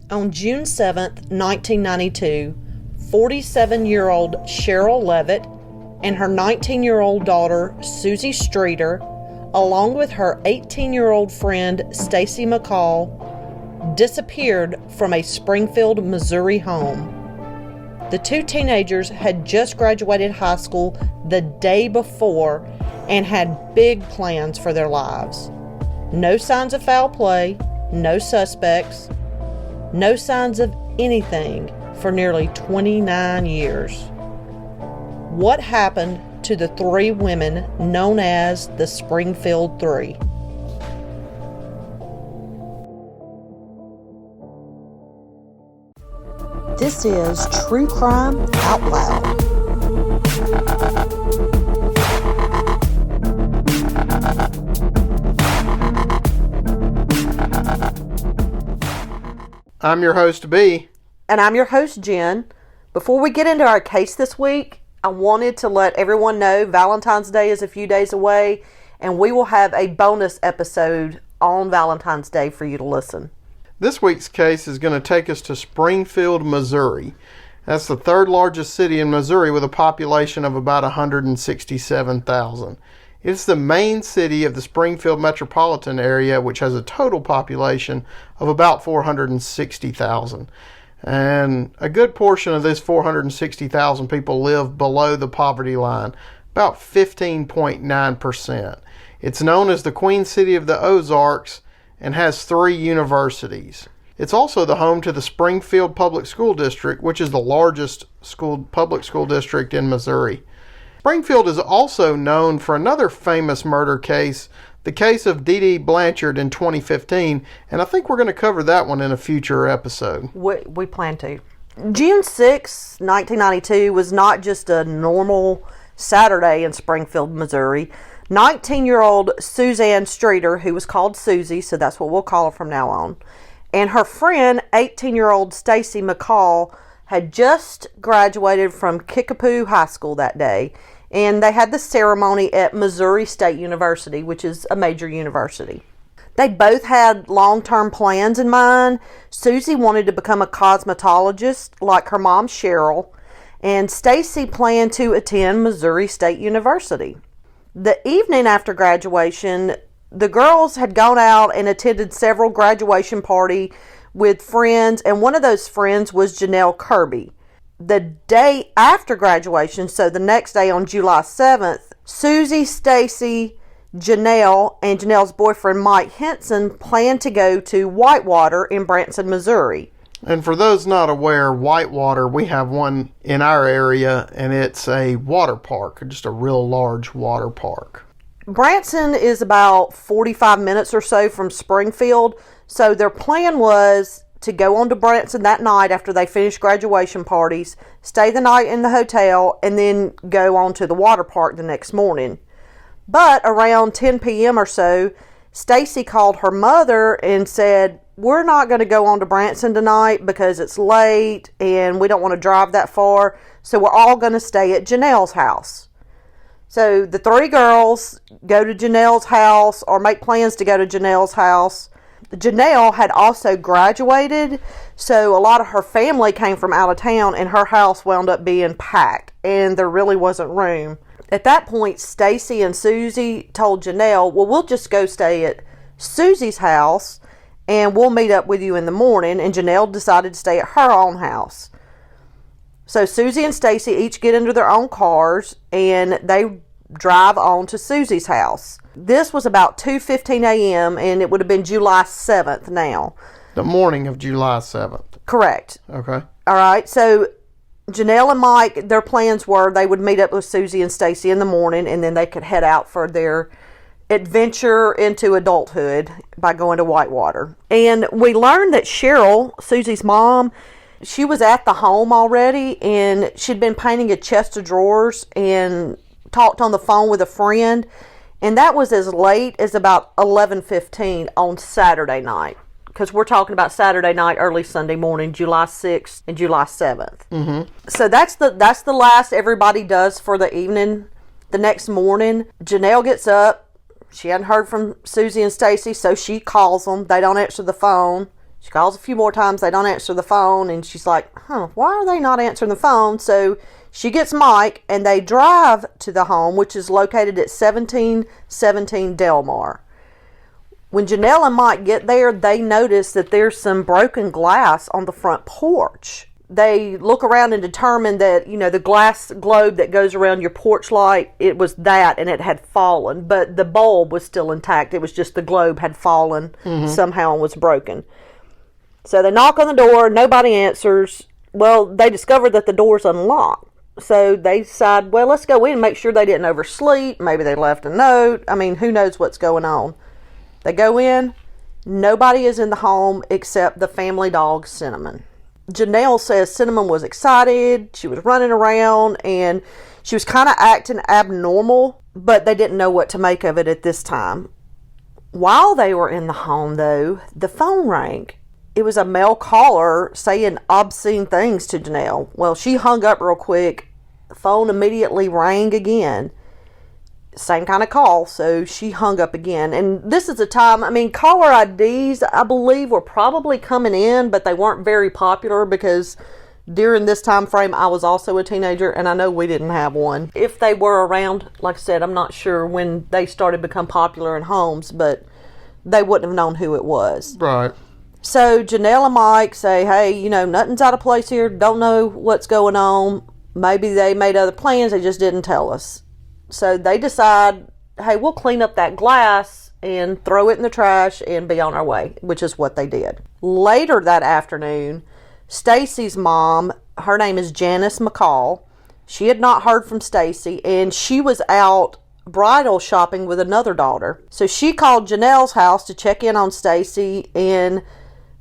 On June 7th, 1992, 47-year-old Cheryl Levitt and her 19-year-old daughter, Susie Streeter, along with her 18-year-old friend, Stacy McCall, disappeared from a Springfield, Missouri home. The two teenagers had just graduated high school the day before and had big plans for their lives. No signs of foul play, no suspects, no signs of anything for nearly 29 years. What happened to the three women known as the Springfield Three? This is True Crime Out Loud. I'm your host, B. And I'm your host, Jen. Before we get into our case this week, I wanted to let everyone know Valentine's Day is a few days away, and we will have a bonus episode on Valentine's Day for you to listen. This week's case is going to take us to Springfield, Missouri. That's the third largest city in Missouri with a population of about 167,000. It's the main city of the Springfield metropolitan area, which has a total population of about 460,000. And a good portion of this 460,000 people live below the poverty line, about 15.9%. It's known as the Queen City of the Ozarks and has 3 universities. It's also the home to the Springfield Public School District, which is the largest public school district in Missouri. Springfield is also known for another famous murder case, the case of Dee Dee Blanchard in 2015, and I think we're going to cover that one in a future episode. We plan to. June 6, 1992 was not just a normal Saturday in Springfield, Missouri. 19-year-old Suzanne Streeter, who was called Susie, so that's what we'll call her from now on, and her friend, 18-year-old Stacy McCall, had just graduated from Kickapoo High School that day, and they had the ceremony at Missouri State University, which is a major university. They both had long-term plans in mind. Susie wanted to become a cosmetologist like her mom, Cheryl, and Stacy planned to attend Missouri State University. The evening after graduation, the girls had gone out and attended several graduation parties with friends, and one of those friends was Janelle Kirby. The day after graduation, so the next day on July 7th, Susie, Stacy, Janelle, and Janelle's boyfriend Mike Henson planned to go to Whitewater in Branson, Missouri. And for those not aware, Whitewater, we have one in our area, and it's a water park, just a real large water park. Branson is about 45 minutes or so from Springfield, so their plan was to go on to Branson that night after they finished graduation parties, stay the night in the hotel, and then go on to the water park the next morning. But around 10 p.m. or so, Stacy called her mother and said, "We're not going to go on to Branson tonight because it's late and we don't want to drive that far, so we're all going to stay at Janelle's house." So the 3 girls go to Janelle's house or make plans to go to Janelle's house. Janelle had also graduated, so a lot of her family came from out of town and her house wound up being packed and there really wasn't room. At that point, Stacy and Susie told Janelle, "Well, we'll just go stay at Susie's house and we'll meet up with you in the morning." And Janelle decided to stay at her own house. So Susie and Stacy each get into their own cars and they drive on to Susie's house. This was about 2:15 a.m. and it would have been July 7th now. The morning of July 7th. Correct. Okay. All right. So Janelle and Mike, their plans were they would meet up with Susie and Stacy in the morning and then they could head out for their adventure into adulthood by going to Whitewater. And we learned that Cheryl, Susie's mom, she was at the home already and she'd been painting a chest of drawers and talked on the phone with a friend. And that was as late as about 11:15 on Saturday night. Because we're talking about Saturday night, early Sunday morning, July 6th and July 7th. Mm-hmm. So that's the last everybody does for the evening. The next morning, Janelle gets up. She hadn't heard from Susie and Stacy, so she calls them. They don't answer the phone. She calls a few more times. They don't answer the phone. And she's like, why are they not answering the phone? So she gets Mike and they drive to the home, which is located at 1717 Delmar. When Janelle and Mike get there, they notice that there's some broken glass on the front porch. They look around and determine that, the glass globe that goes around your porch light, it was that and it had fallen. But the bulb was still intact. It was just the globe had fallen somehow and was broken. So they knock on the door. Nobody answers. Well, they discover that the door's unlocked. So they decide, well, let's go in and make sure they didn't oversleep. Maybe they left a note. I mean, who knows what's going on. They go in. Nobody is in the home except the family dog, Cinnamon. Janelle says Cinnamon was excited. She was running around and she was kind of acting abnormal, but they didn't know what to make of it at this time. While they were in the home, though, the phone rang. It was a male caller saying obscene things to Janelle. Well, she hung up real quick. The phone immediately rang again. Same kind of call, so she hung up again. And this is a time, caller IDs, I believe, were probably coming in, but they weren't very popular because during this time frame, I was also a teenager, and I know we didn't have one. If they were around, like I said, I'm not sure when they started to become popular in homes, but they wouldn't have known who it was. Right. So Janelle and Mike say, hey, nothing's out of place here. Don't know what's going on. Maybe they made other plans. They just didn't tell us. So they decide, hey, we'll clean up that glass and throw it in the trash and be on our way, which is what they did. Later that afternoon, Stacy's mom, her name is Janice Mccall. She had not heard from Stacy, and she was out bridal shopping with another daughter. So she called Janelle's house to check in on Stacy, and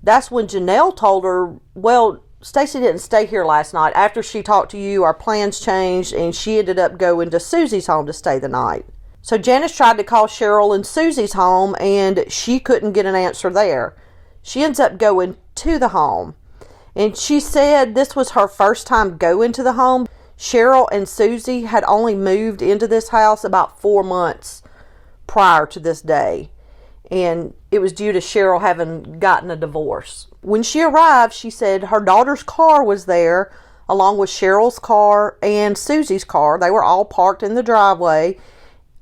that's when Janelle told her, well, Stacy didn't stay here last night. After she talked to you, our plans changed, and she ended up going to Susie's home to stay the night. So Janice tried to call Cheryl in Susie's home, and she couldn't get an answer there. She ends up going to the home, and she said this was her first time going to the home. Cheryl and Susie had only moved into this house about 4 months prior to this day, and it was due to Cheryl having gotten a divorce. When she arrived, she said her daughter's car was there, along with Cheryl's car and Susie's car. They were all parked in the driveway,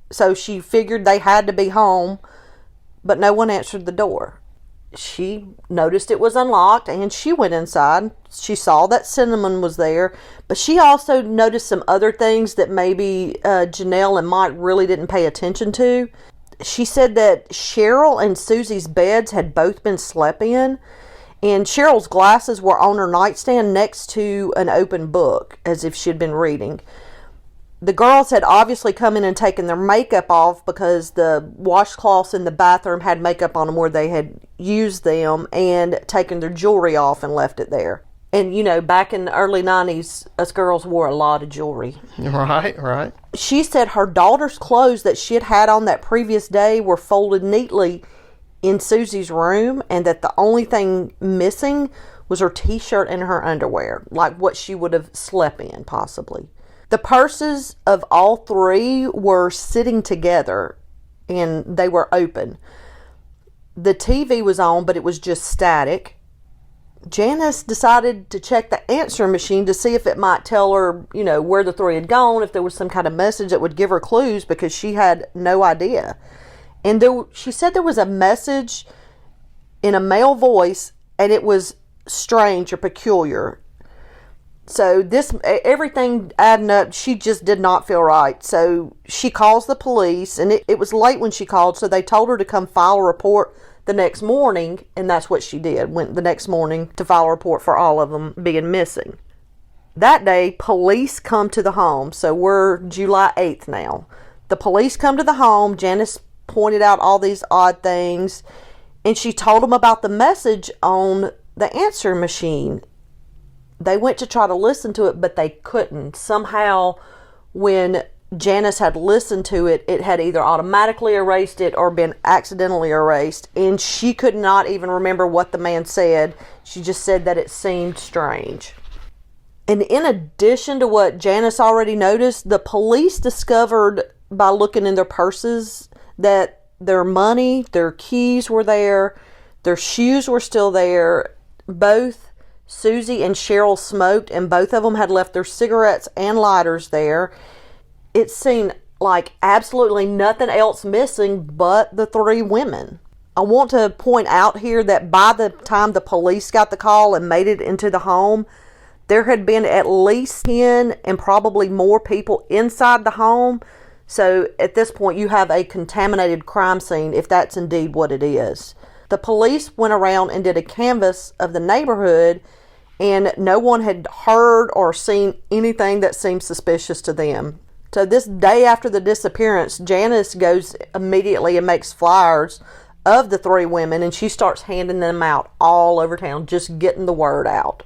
so she figured they had to be home, but no one answered the door. She noticed it was unlocked, and she went inside. She saw that Cinnamon was there, but she also noticed some other things that maybe Janelle and Mike really didn't pay attention to. She said that Cheryl and Susie's beds had both been slept in, and Cheryl's glasses were on her nightstand next to an open book, as if she'd been reading. The girls had obviously come in and taken their makeup off because the washcloths in the bathroom had makeup on them where they had used them, and taken their jewelry off and left it there. And, back in the early 90s, us girls wore a lot of jewelry. Right. She said her daughter's clothes that she had had on that previous day were folded neatly in Susie's room, and that the only thing missing was her t-shirt and her underwear, like what she would have slept in, possibly. The purses of all three were sitting together, and they were open. The TV was on, but it was just static. Janice decided to check the answering machine to see if it might tell her, where the three had gone, if there was some kind of message that would give her clues, because she had no idea. And she said there was a message in a male voice, and it was strange or peculiar. So everything adding up, she just did not feel right. So she calls the police, and it was late when she called, so they told her to come file a report the next morning, and that's what she did. Went the next morning to file a report for all of them being missing. That day, police come to the home, so we're July 8th now. The police come to the home. Janice pointed out all these odd things, and she told them about the message on the answering machine. They went to try to listen to it, but they couldn't. Somehow, when Janice had listened to it, it had either automatically erased it or been accidentally erased, and she could not even remember what the man said. She just said that it seemed strange. And in addition to what Janice already noticed, the police discovered by looking in their purses that their money, their keys were there, Their shoes were still there. Both Susie and Cheryl smoked, and both of them had left their cigarettes and lighters there. It seemed like absolutely nothing else missing but the three women. I want to point out here that by the time the police got the call and made it into the home, there had been at least 10 and probably more people inside the home. So at this point, you have a contaminated crime scene, if that's indeed what it is. The police went around and did a canvass of the neighborhood, and no one had heard or seen anything that seemed suspicious to them. So this day after the disappearance, Janice goes immediately and makes flyers of the three women, and she starts handing them out all over town, just getting the word out.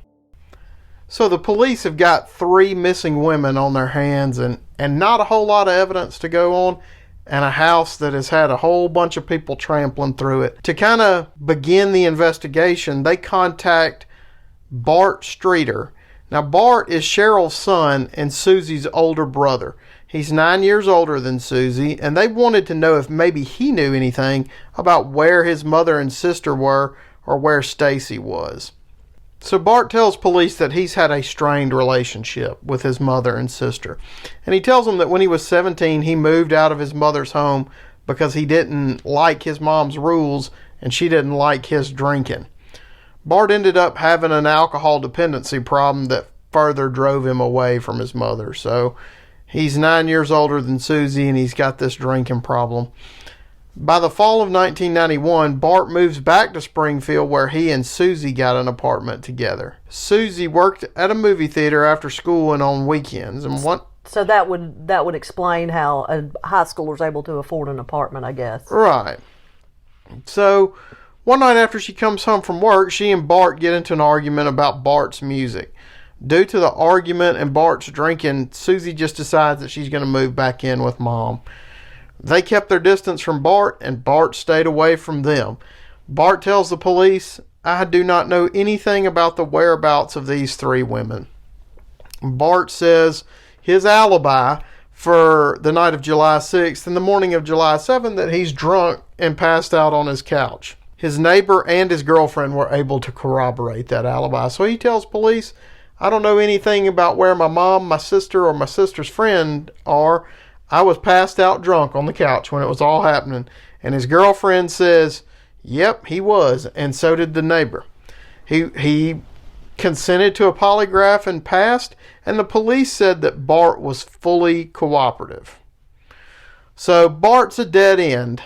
So the police have got three missing women on their hands and not a whole lot of evidence to go on, and a house that has had a whole bunch of people trampling through it. To kind of begin the investigation, they contact Bart Streeter. Now, Bart is Cheryl's son and Susie's older brother. He's 9 years older than Susie, and they wanted to know if maybe he knew anything about where his mother and sister were or where Stacy was. So Bart tells police that he's had a strained relationship with his mother and sister. And he tells them that when he was 17, he moved out of his mother's home because he didn't like his mom's rules and she didn't like his drinking. Bart ended up having an alcohol dependency problem that further drove him away from his mother. So he's 9 years older than Susie and he's got this drinking problem. By the fall of 1991, Bart moves back to Springfield where he and Susie got an apartment together. Susie worked at a movie theater after school and on weekends. So that would explain how a high schooler is able to afford an apartment, I guess. Right. So one night after she comes home from work, she and Bart get into an argument about Bart's music. Due to the argument and Bart's drinking, Susie just decides that she's going to move back in with Mom. They kept their distance from Bart, and Bart stayed away from them. Bart tells the police, "I do not know anything about the whereabouts of these three women." Bart says his alibi for the night of July 6th and the morning of July 7th that he's drunk and passed out on his couch. His neighbor and his girlfriend were able to corroborate that alibi. So he tells police, "I don't know anything about where my mom, my sister, or my sister's friend are. I was passed out drunk on the couch when it was all happening." And his girlfriend says, "Yep, he was, and so did the neighbor." He consented to a polygraph and passed, and the police said that Bart was fully cooperative. So Bart's a dead end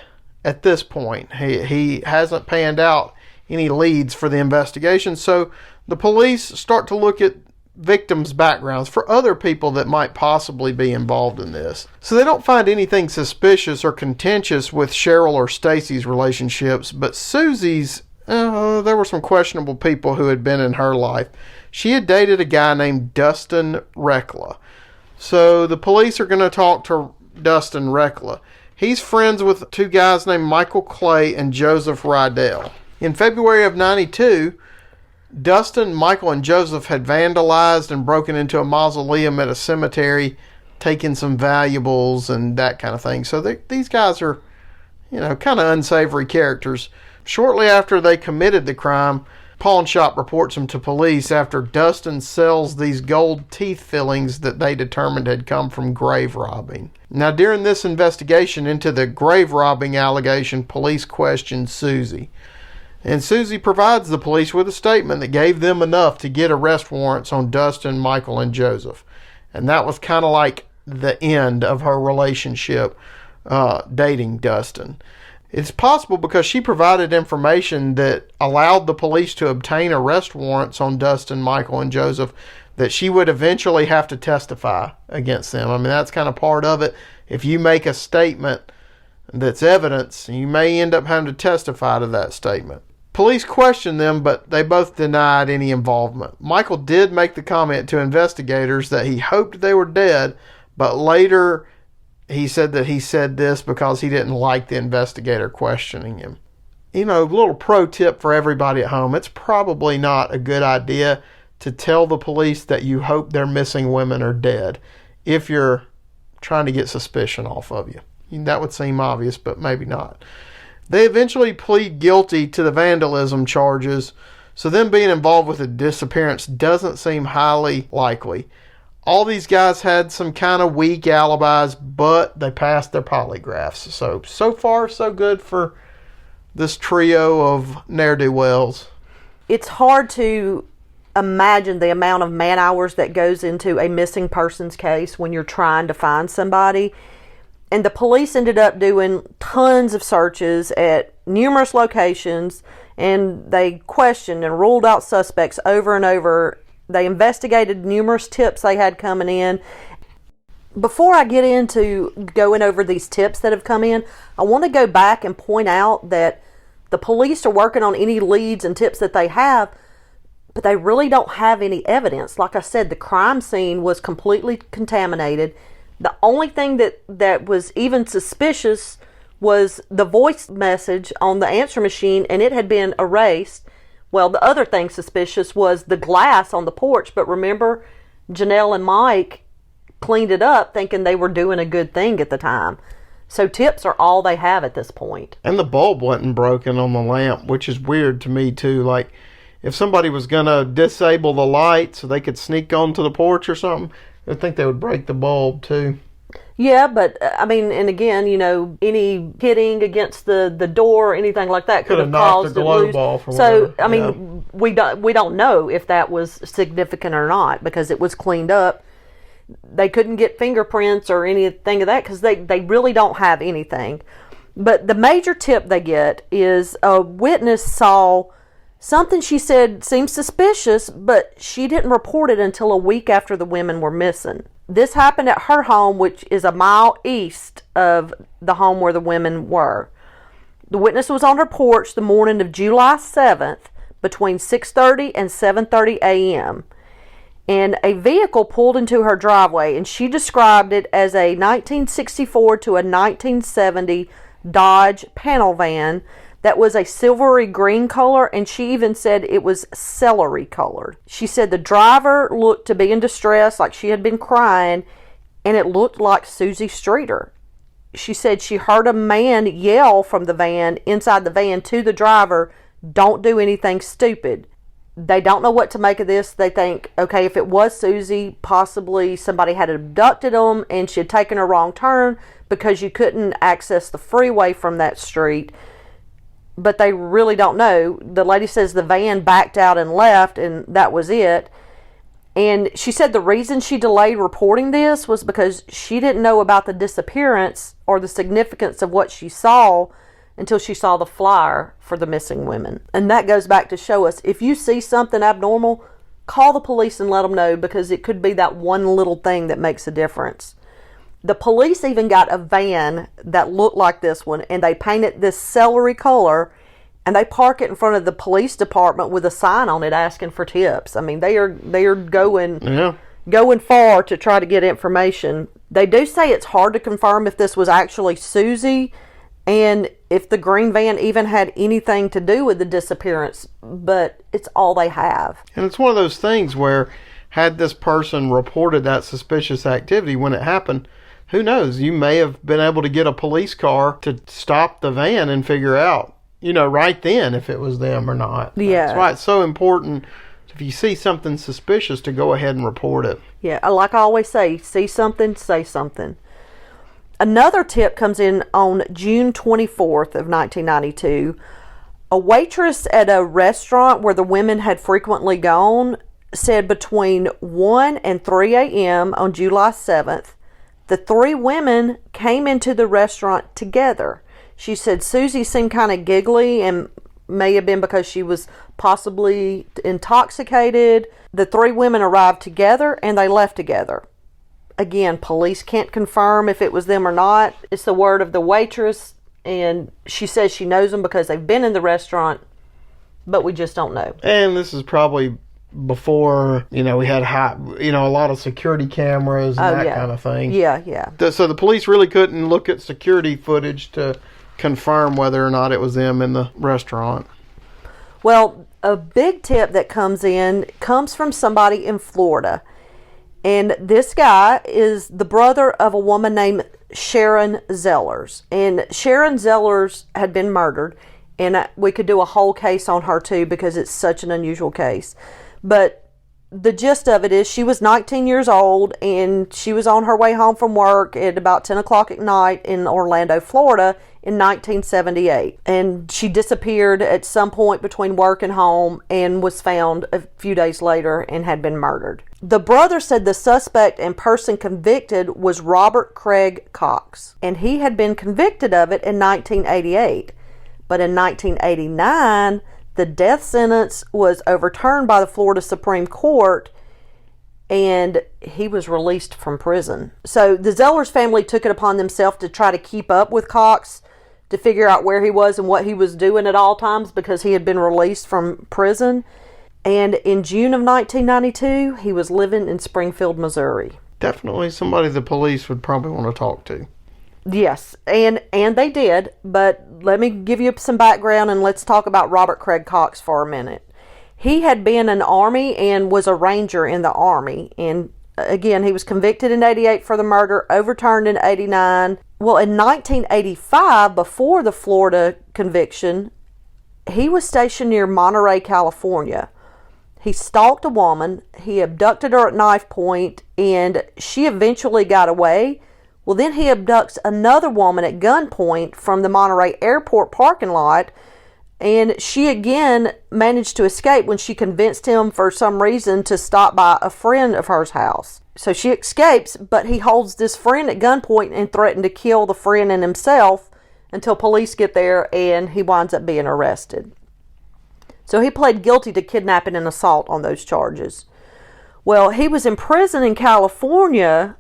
at this point. He hasn't panned out any leads for the investigation, so the police start to look at victims' backgrounds for other people that might possibly be involved in this. So they don't find anything suspicious or contentious with Cheryl or Stacy's relationships, but Susie's, there were some questionable people who had been in her life. She had dated a guy named Dustin Rekla. So the police are going to talk to Dustin Rekla. He's friends with two guys named Michael Clay and Joseph Rydell. In February of 92, Dustin, Michael, and Joseph had vandalized and broken into a mausoleum at a cemetery, taking some valuables and that kind of thing. So these guys are, kind of unsavory characters. Shortly after they committed the crime, pawn shop reports them to police after Dustin sells these gold teeth fillings that they determined had come from grave robbing. Now, during this investigation into the grave robbing allegation, police questioned Susie. And Susie provides the police with a statement that gave them enough to get arrest warrants on Dustin, Michael, and Joseph. And that was kind of like the end of her relationship dating Dustin. It's possible because she provided information that allowed the police to obtain arrest warrants on Dustin, Michael, and Joseph that she would eventually have to testify against them. I mean, that's kind of part of it. If you make a statement that's evidence, you may end up having to testify to that statement. Police questioned them, but they both denied any involvement. Michael did make the comment to investigators that he hoped they were dead, but later he said that he said this because he didn't like the investigator questioning him. A little pro tip for everybody at home. It's probably not a good idea to tell the police that you hope their missing women are dead if you're trying to get suspicion off of you. That would seem obvious, but maybe not. They eventually plead guilty to the vandalism charges, so them being involved with a disappearance doesn't seem highly likely. All these guys had some kind of weak alibis, but they passed their polygraphs. So far, so good for this trio of ne'er-do-wells. It's hard to imagine the amount of man hours that goes into a missing persons case when you're trying to find somebody. And the police ended up doing tons of searches at numerous locations, and they questioned and ruled out suspects over and over. They investigated numerous tips they had coming in. Before I get into going over these tips that have come in, I want to go back and point out that the police are working on any leads and tips that they have, but they really don't have any evidence. Like I said, the crime scene was completely contaminated. The only thing that was even suspicious was the voice message on the answer machine, and it had been erased. Well, the other thing suspicious was the glass on the porch, but remember, Janelle and Mike cleaned it up thinking they were doing a good thing at the time. So tips are all they have at this point. And the bulb wasn't broken on the lamp, which is weird to me too. Like, if somebody was going to disable the light so they could sneak onto the porch or something, I think they would break the bulb too. Yeah, but I mean, and again, you know, any hitting against the door or anything like that could have caused the globe off or so whatever. I mean, we don't know if that was significant or not because it was cleaned up. They couldn't get fingerprints or anything of that because they really don't have anything. But the major tip they get is a witness saw something she said seemed suspicious, but she didn't report it until a week after the women were missing. This happened at her home, which is a mile east of the home where the women were. The witness was on her porch the morning of July 7th between 6:30 and 7:30 a.m. And a vehicle pulled into her driveway, and she described it as a 1964 to a 1970 Dodge panel van that was a silvery green color, and she even said it was celery colored. She said the driver looked to be in distress, like she had been crying, and it looked like Susie Streeter. She said she heard a man yell from the van, inside the van, to the driver, "Don't do anything stupid." They don't know what to make of this. They think, okay, if it was Susie, possibly somebody had abducted them and she had taken a wrong turn because you couldn't access the freeway from that street. But they really don't know. The lady says the van backed out and left, and that was it. And she said the reason she delayed reporting this was because she didn't know about the disappearance or the significance of what she saw until she saw the flyer for the missing women. And that goes back to show us, if you see something abnormal, call the police and let them know, because it could be that one little thing that makes a difference. The police even got a van that looked like this one, and they painted this celery color, and they park it in front of the police department with a sign on it asking for tips. I mean, they are going far to try to get information. They do say it's hard to confirm if this was actually Susie and if the green van even had anything to do with the disappearance, but it's all they have. And it's one of those things where, had this person reported that suspicious activity when it happened, who knows? You may have been able to get a police car to stop the van and figure out, right then if it was them or not. Yeah. That's why it's so important, if you see something suspicious, to go ahead and report it. Yeah, like I always say, see something, say something. Another tip comes in on June 24th of 1992. A waitress at a restaurant where the women had frequently gone said between 1 and 3 a.m. on July 7th, the three women came into the restaurant together. She said Susie seemed kind of giggly, and may have been because she was possibly intoxicated. The three women arrived together and they left together. Again, police can't confirm if it was them or not. It's the word of the waitress, and she says she knows them because they've been in the restaurant, but we just don't know. And this is probably before, we had a lot of security cameras and kind of thing. Yeah. So the police really couldn't look at security footage to confirm whether or not it was them in the restaurant. Well, a big tip that comes from somebody in Florida. And this guy is the brother of a woman named Sharon Zellers. And Sharon Zellers had been murdered, and we could do a whole case on her too because it's such an unusual case. But the gist of it is she was 19 years old, and she was on her way home from work at about 10 o'clock at night in Orlando, Florida in 1978. And she disappeared at some point between work and home and was found a few days later and had been murdered. The brother said the suspect and person convicted was Robert Craig Cox, and he had been convicted of it in 1988. But in 1989, the death sentence was overturned by the Florida Supreme Court, and he was released from prison. So the Zellers family took it upon themselves to try to keep up with Cox, to figure out where he was and what he was doing at all times because he had been released from prison. And in June of 1992, he was living in Springfield, Missouri. Definitely somebody the police would probably want to talk to. Yes, and they did, but let me give you some background and let's talk about Robert Craig Cox for a minute. He had been in the Army and was a ranger in the Army, and again, he was convicted in 88 for the murder, overturned in 89. Well, in 1985, before the Florida conviction, he was stationed near Monterey, California. He stalked a woman, he abducted her at knife point, and she eventually got away. Well, then he abducts another woman at gunpoint from the Monterey Airport parking lot, and she again managed to escape when she convinced him for some reason to stop by a friend of hers house. So she escapes, but he holds this friend at gunpoint and threatened to kill the friend and himself until police get there, and he winds up being arrested. So he pled guilty to kidnapping and assault on those charges. Well, he was in prison in California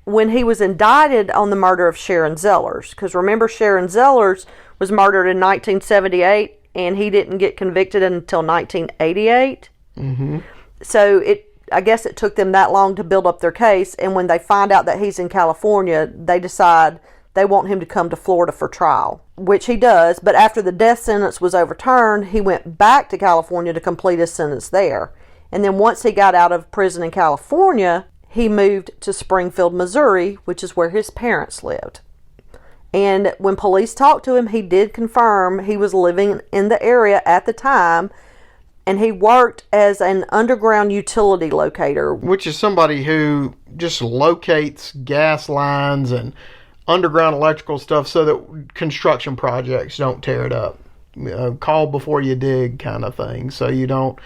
when he was indicted on the murder of Sharon Zellers. Because remember, Sharon Zellers was murdered in 1978, and he didn't get convicted until 1988. Mm-hmm. So I guess it took them that long to build up their case, and when they find out that he's in California, they decide they want him to come to Florida for trial, which he does. But after the death sentence was overturned, he went back to California to complete his sentence there. And then once he got out of prison in California, he moved to Springfield, Missouri, which is where his parents lived. And when police talked to him, he did confirm he was living in the area at the time, and he worked as an underground utility locator. Which is somebody who just locates gas lines and underground electrical stuff so that construction projects don't tear it up. Call before you dig kind of thing, so you don't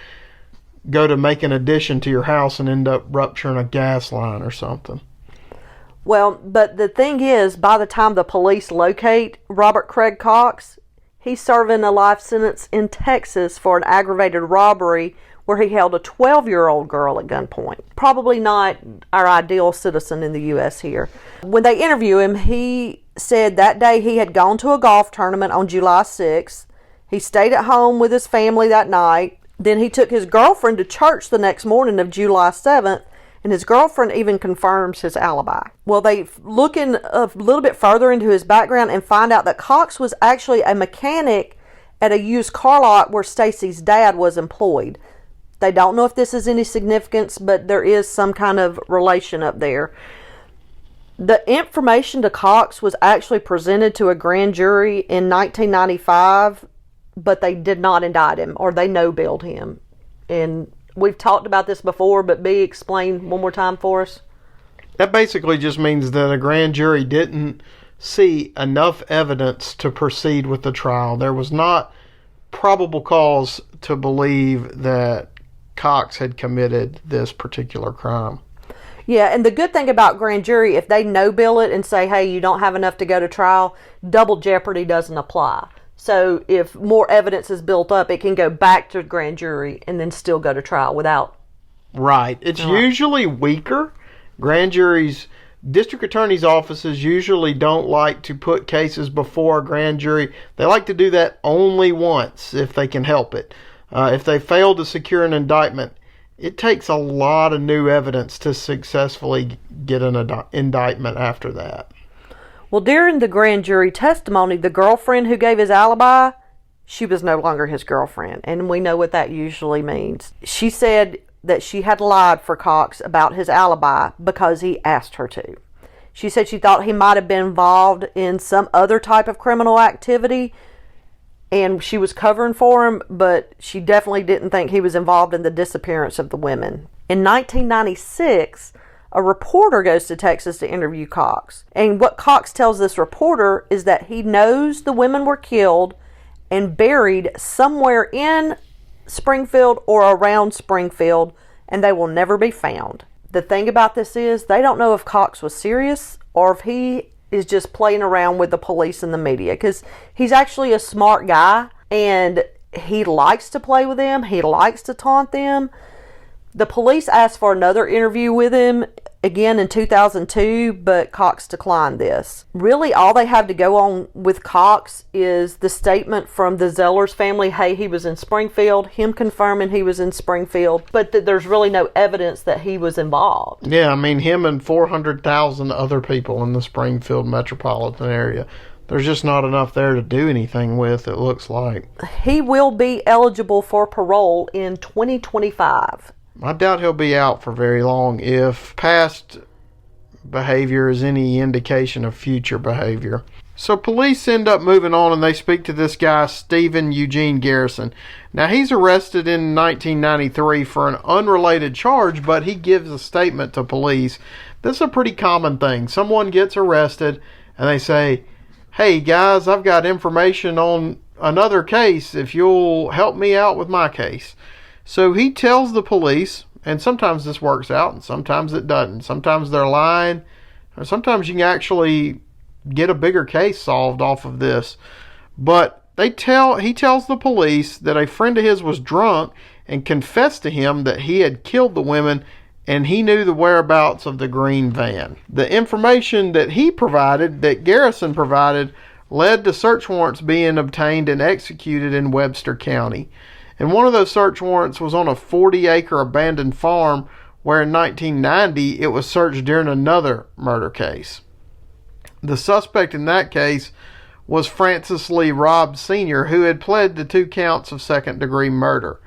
go to make an addition to your house and end up rupturing a gas line or something. Well, but the thing is, by the time the police locate Robert Craig Cox, he's serving a life sentence in Texas for an aggravated robbery where he held a 12-year-old girl at gunpoint. Probably not our ideal citizen in the U.S. here. When they interview him, he said that day he had gone to a golf tournament on July 6th. He stayed at home with his family that night. Then he took his girlfriend to church the next morning of July 7th, and his girlfriend even confirms his alibi. Well, they look in a little bit further into his background and find out that Cox was actually a mechanic at a used car lot where Stacy's dad was employed. They don't know if this is any significance, but there is some kind of relation up there. The information to Cox was actually presented to a grand jury in 1995, but they did not indict him, or they no-billed him. And we've talked about this before, but B, explain one more time for us. That basically just means that a grand jury didn't see enough evidence to proceed with the trial. There was not probable cause to believe that Cox had committed this particular crime. Yeah, and the good thing about grand jury, if they no-bill it and say, hey, you don't have enough to go to trial, double jeopardy doesn't apply. So if more evidence is built up, it can go back to grand jury and then still go to trial without. Right. It's usually weaker. Grand juries, district attorney's offices usually don't like to put cases before a grand jury. They like to do that only once if they can help it. If they fail to secure an indictment, it takes a lot of new evidence to successfully get an indictment after that. Well, during the grand jury testimony, the girlfriend who gave his alibi, she was no longer his girlfriend, and we know what that usually means. She said that she had lied for Cox about his alibi because he asked her to. She said she thought he might have been involved in some other type of criminal activity, and she was covering for him, but she definitely didn't think he was involved in the disappearance of the women. In 1996, a reporter goes to Texas to interview Cox. And what Cox tells this reporter is that he knows the women were killed and buried somewhere in Springfield or around Springfield, and they will never be found. The thing about this is they don't know if Cox was serious or if he is just playing around with the police and the media, because he's actually a smart guy and he likes to play with them. He likes to taunt them. The police asked for another interview with him again in 2002, but Cox declined this. Really, all they have to go on with Cox is the statement from the Zellers family, hey, he was in Springfield, him confirming he was in Springfield, but there's really no evidence that he was involved. Yeah, I mean, him and 400,000 other people in the Springfield metropolitan area. There's just not enough there to do anything with, it looks like. He will be eligible for parole in 2025. I doubt he'll be out for very long if past behavior is any indication of future behavior. So police end up moving on and they speak to this guy, Stephen Eugene Garrison. Now, he's arrested in 1993 for an unrelated charge, but he gives a statement to police. This is a pretty common thing. Someone gets arrested and they say, hey guys, I've got information on another case if you'll help me out with my case. So he tells the police, and sometimes this works out and sometimes it doesn't. Sometimes they're lying, or sometimes you can actually get a bigger case solved off of this. But he tells the police that a friend of his was drunk and confessed to him that he had killed the women and he knew the whereabouts of the green van. The information that he provided, that Garrison provided, led to search warrants being obtained and executed in Webster County. And one of those search warrants was on a 40-acre abandoned farm where in 1990 it was searched during another murder case. The suspect in that case was Francis Lee Robb Sr., who had pled to 2 counts of second-degree murder.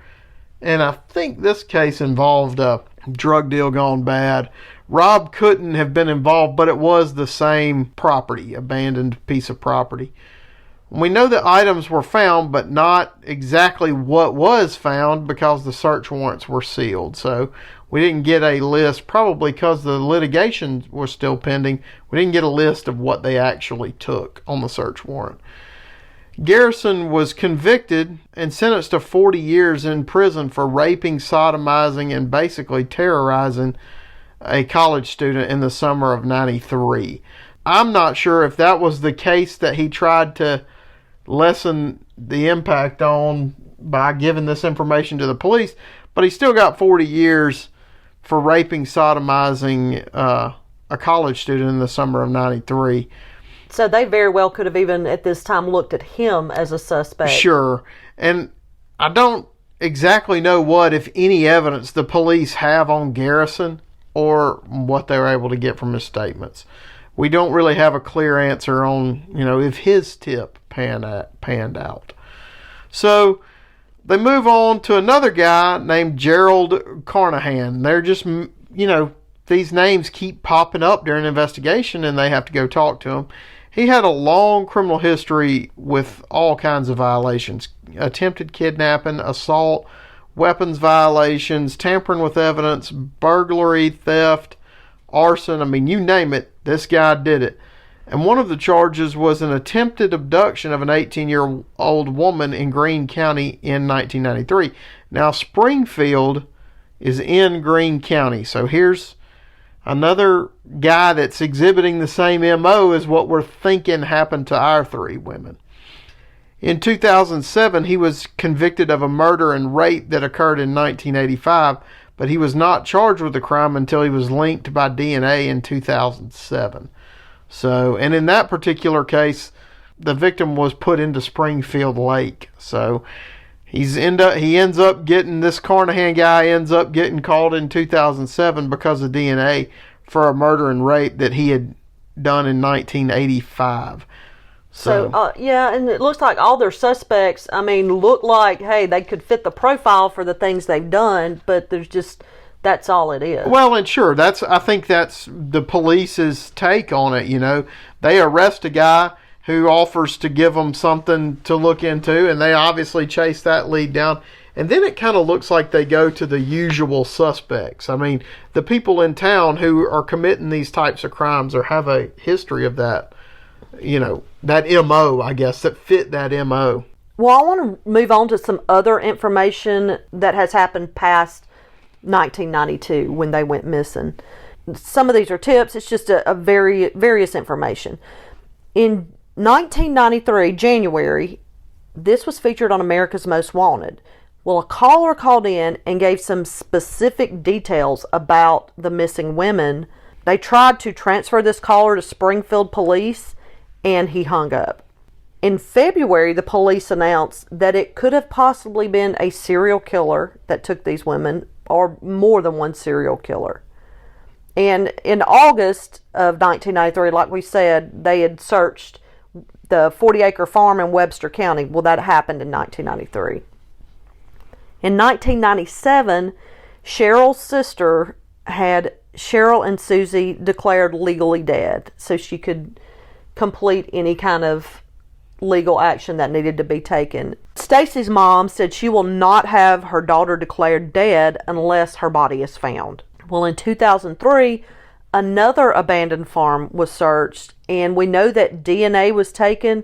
And I think this case involved a drug deal gone bad. Robb couldn't have been involved, but it was the same property, abandoned piece of property. We know that items were found, but not exactly what was found because the search warrants were sealed. So we didn't get a list, probably because the litigation was still pending. We didn't get a list of what they actually took on the search warrant. Garrison was convicted and sentenced to 40 years in prison for raping, sodomizing, and basically terrorizing a college student in the summer of '93. I'm not sure if that was the case that he tried to lessen the impact on by giving this information to the police, but he still got 40 years for raping, sodomizing a college student in the summer of '93. So they very well could have even at this time looked at him as a suspect. Sure. And I don't exactly know what, if any, evidence the police have on Garrison or what they were able to get from his statements. We don't really have a clear answer on, if his tip panned out. So they move on to another guy named Gerald Carnahan. They're just, these names keep popping up during an investigation and they have to go talk to him. He had a long criminal history with all kinds of violations. Attempted kidnapping, assault, weapons violations, tampering with evidence, burglary, theft, arson. I mean, you name it, this guy did it. And one of the charges was an attempted abduction of an 18-year-old woman in Greene County in 1993. Now, Springfield is in Greene County. So here's another guy that's exhibiting the same MO as what we're thinking happened to our 3 women. In 2007, he was convicted of a murder and rape that occurred in 1985, but he was not charged with the crime until he was linked by DNA in 2007. So, and in that particular case, the victim was put into Springfield Lake. So this Carnahan guy ends up getting called in 2007 because of DNA for a murder and rape that he had done in 1985. So and it looks like all their suspects, look like, hey, they could fit the profile for the things they've done, but there's just that's all it is. Well, and sure, I think that's the police's take on it. You know, they arrest a guy who offers to give them something to look into, and they obviously chase that lead down. And then it kind of looks like they go to the usual suspects. I mean, the people in town who are committing these types of crimes or have a history of that, you know, that MO, I guess, that fit that MO. Well, I want to move on to some other information that has happened past 1992 when they went missing. Some of these are tips. It's just a various information. In 1993, January, this was featured on America's Most Wanted. Well, a caller called in and gave some specific details about the missing women. They tried to transfer this caller to Springfield police, and he hung up. In February, the police announced that it could have possibly been a serial killer that took these women, or more than one serial killer. And in August of 1993, like we said, they had searched the 40-acre farm in Webster County. Well, that happened in 1993. In 1997, Cheryl's sister had Cheryl and Susie declared legally dead, so she could complete any kind of legal action that needed to be taken. Stacy's mom said she will not have her daughter declared dead unless her body is found. Well, in 2003, another abandoned farm was searched, and we know that DNA was taken,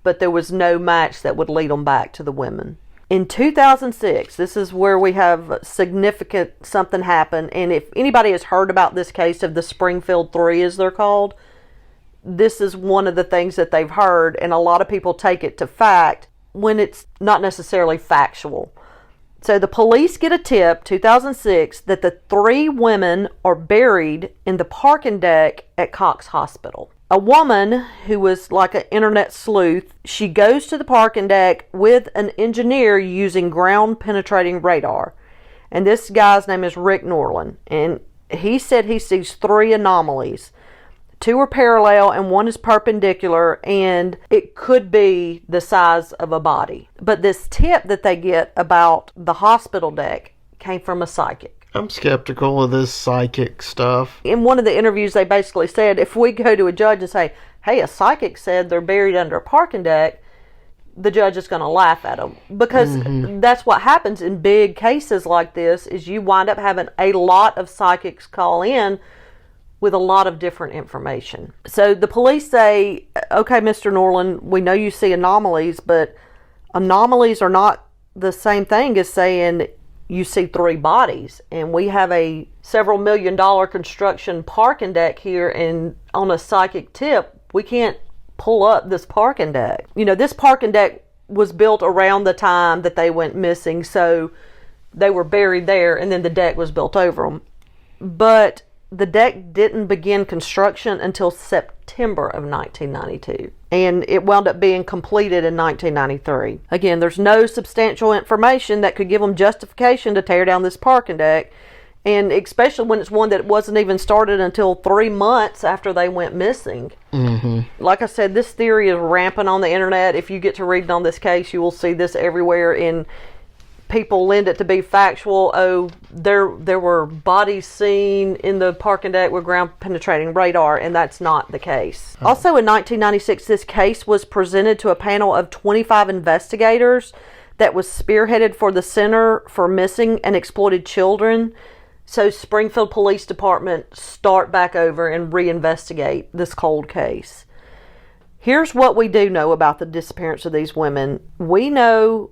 but there was no match that would lead them back to the women. In 2006, this is where we have significant something happen, and if anybody has heard about this case of the Springfield Three, as they're called, this is one of the things that they've heard, and a lot of people take it to fact when it's not necessarily factual. So the police get a tip, 2006, that the 3 women are buried in the parking deck at Cox Hospital. A woman who was like an internet sleuth, she goes to the parking deck with an engineer using ground penetrating radar. And this guy's name is Rick Norland. And he said he sees 3 anomalies. 2 are parallel and 1 is perpendicular, and it could be the size of a body. But this tip that they get about the hospital deck came from a psychic. I'm skeptical of this psychic stuff. In one of the interviews, they basically said, if we go to a judge and say, hey, a psychic said they're buried under a parking deck, the judge is going to laugh at them. Because that's what happens in big cases like this, is you wind up having a lot of psychics call in with a lot of different information. So the police say, okay, Mr. Norland, we know you see anomalies, but anomalies are not the same thing as saying you see 3 bodies. And we have a several $million construction parking deck here, and on a psychic tip, we can't pull up this parking deck. You know, this parking deck was built around the time that they went missing, so they were buried there, and then the deck was built over them. But the deck didn't begin construction until September of 1992, and it wound up being completed in 1993. Again, there's no substantial information that could give them justification to tear down this parking deck, and especially when it's one that wasn't even started until 3 months after they went missing. Like I said, this theory is rampant on the internet. If you get to reading on this case, you will see this everywhere, and people lend it to be factual. Oh, there were bodies seen in the parking deck with ground penetrating radar, and that's not the case. Also in 1996, this case was presented to a panel of 25 investigators that was spearheaded for the Center for Missing and Exploited Children. So Springfield Police Department start back over and reinvestigate this cold case. Here's what we do know about the disappearance of these women. We know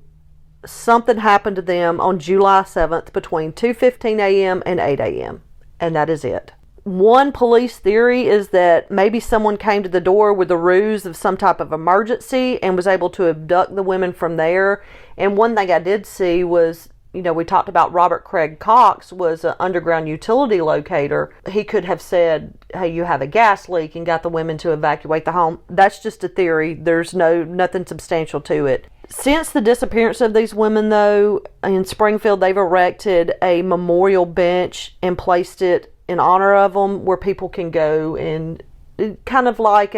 something happened to them on July 7th between 2:15 a.m. and 8 a.m. And that is it. One police theory is that maybe someone came to the door with the ruse of some type of emergency and was able to abduct the women from there. And one thing I did see was, you know, we talked about Craig Cox was an underground utility locator. He could have said, hey, you have a gas leak, and got the women to evacuate the home. That's just a theory. There's nothing substantial to it. Since the disappearance of these women, though, in Springfield, they've erected a memorial bench and placed it in honor of them, where people can go, and kind of like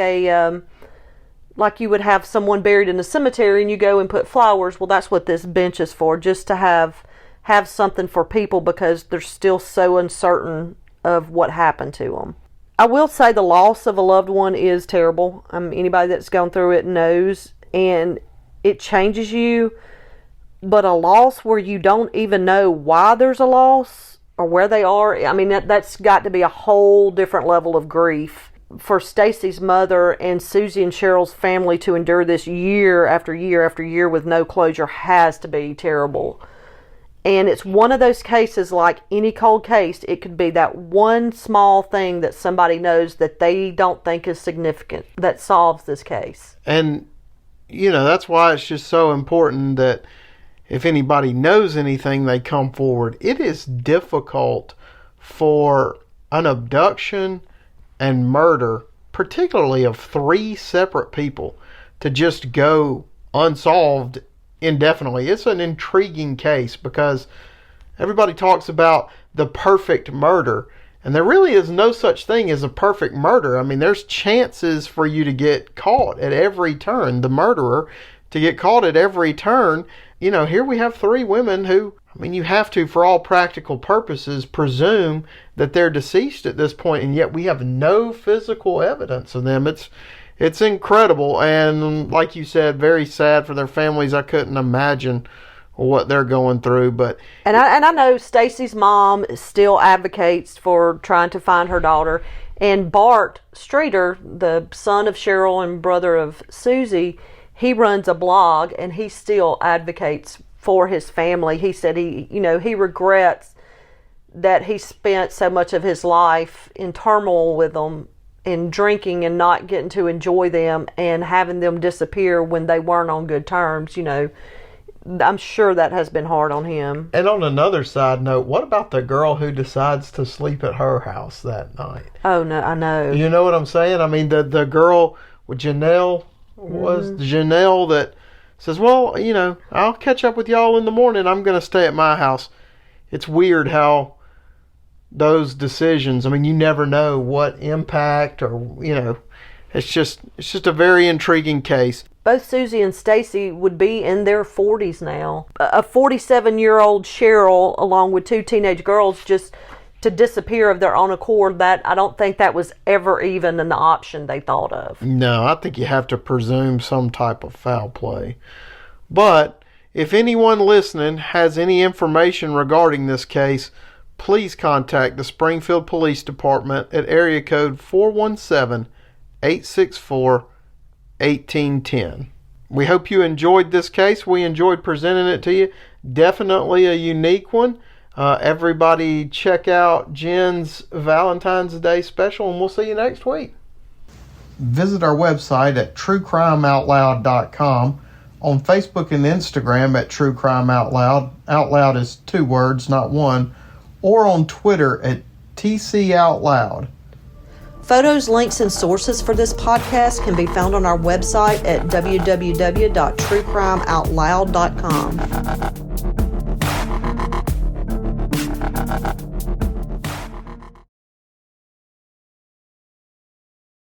like you would have someone buried in a cemetery and you go and put flowers. Well, that's what this bench is for, just to have have something for people because they're still so uncertain of what happened to them. I will say the loss of a loved one is terrible. Anybody that's gone through it knows, and it changes you. But a loss where you don't even know why there's a loss or where they are, that's got to be a whole different level of grief. For Stacy's mother and Susie and Cheryl's family to endure this year after year after year with no closure has to be terrible. And it's one of those cases, like any cold case, it could be that one small thing that somebody knows that they don't think is significant that solves this case. And, that's why it's just so important that if anybody knows anything, they come forward. It is difficult for an abduction and murder, particularly of 3 separate people, to just go unsolved indefinitely. It's an intriguing case because everybody talks about the perfect murder, and there really is no such thing as a perfect murder. There's chances for you to get caught at every turn, the murderer to get caught at every turn. Here we have 3 women who, you have to, for all practical purposes, presume that they're deceased at this point, and yet we have no physical evidence of them. It's incredible, and like you said, very sad for their families. I couldn't imagine what they're going through, but and I know Stacy's mom still advocates for trying to find her daughter, and Bart Streeter, the son of Cheryl and brother of Susie, he runs a blog and he still advocates for his family. He said he regrets that he spent so much of his life in turmoil with them, in drinking and not getting to enjoy them and having them disappear when they weren't on good terms. I'm sure that has been hard on him. And on another side note, what about the girl who decides to sleep at her house that night? Oh, no, I know. You know what I'm saying? The girl with Janelle, Janelle that says, well, I'll catch up with y'all in the morning. I'm going to stay at my house. It's weird how those decisions, you never know what impact or, it's just a very intriguing case. Both Susie and Stacy would be in their 40s now. A 47-year-old Cheryl, along with 2 teenage girls, just to disappear of their own accord, that I don't think that was ever even an option they thought of. No, I think you have to presume some type of foul play. But if anyone listening has any information regarding this case, please contact the Springfield Police Department at area code 417-864-1810. We hope you enjoyed this case. We enjoyed presenting it to you. Definitely a unique one. Everybody check out Jen's Valentine's Day special, and we'll see you next week. Visit our website at truecrimeoutloud.com, on Facebook and Instagram at True Crime Out Loud. Out Loud is 2 words, not 1. Or on Twitter at TC Out Loud. Photos, links, and sources for this podcast can be found on our website at www.truecrimeoutloud.com.